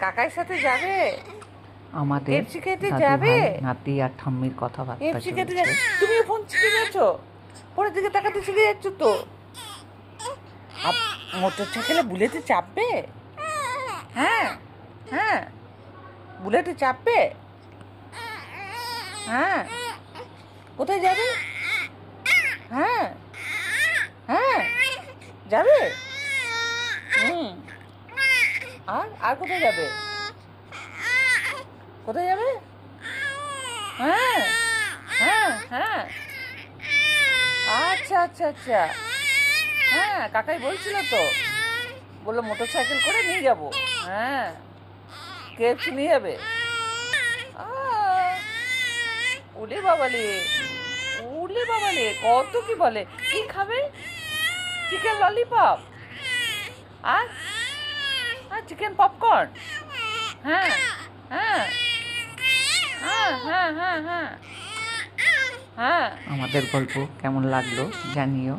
কাকার সাথে যাবে? আমাদের কেপসি খেতে দাদু যাবে? ভাই, নাতি আর ঠাম্মির কথাবার্তা কেপসি খেতে যাবে? চলছে। তুমি ফোন শিখে যাচ্ছো, পরের দিকে তাকাতে শিখে যাচ্ছ তো। মোটর সাইকেলে বুলেটে চাপবে? হ্যাঁ হ্যাঁ, বুলেটে চাপবে? হ্যাঁ, কোথায় যাবে? হ্যাঁ হ্যাঁ, যাবে? হুম, আর কোথায় যাবে? কোথায় যাবে? হ্যাঁ হ্যাঁ হ্যাঁ, আচ্ছা আচ্ছা আচ্ছা, হ্যাঁ কাকাই বলছিল তো, বললো মোটর সাইকেল করে নিয়ে যাবো। হ্যাঁ, কেএফসি নিয়ে যাবে? উলে বাবালে, উলে বাবালে, কত কি বলে। কি খাবে? চিকেন ললিপপ আর চিকেন পপকর্ন? হ্যাঁ হ্যাঁ হ্যাঁ হ্যাঁ হ্যাঁ হ্যাঁ হ্যাঁ। আমাদের গল্প কেমন লাগলো জানিও।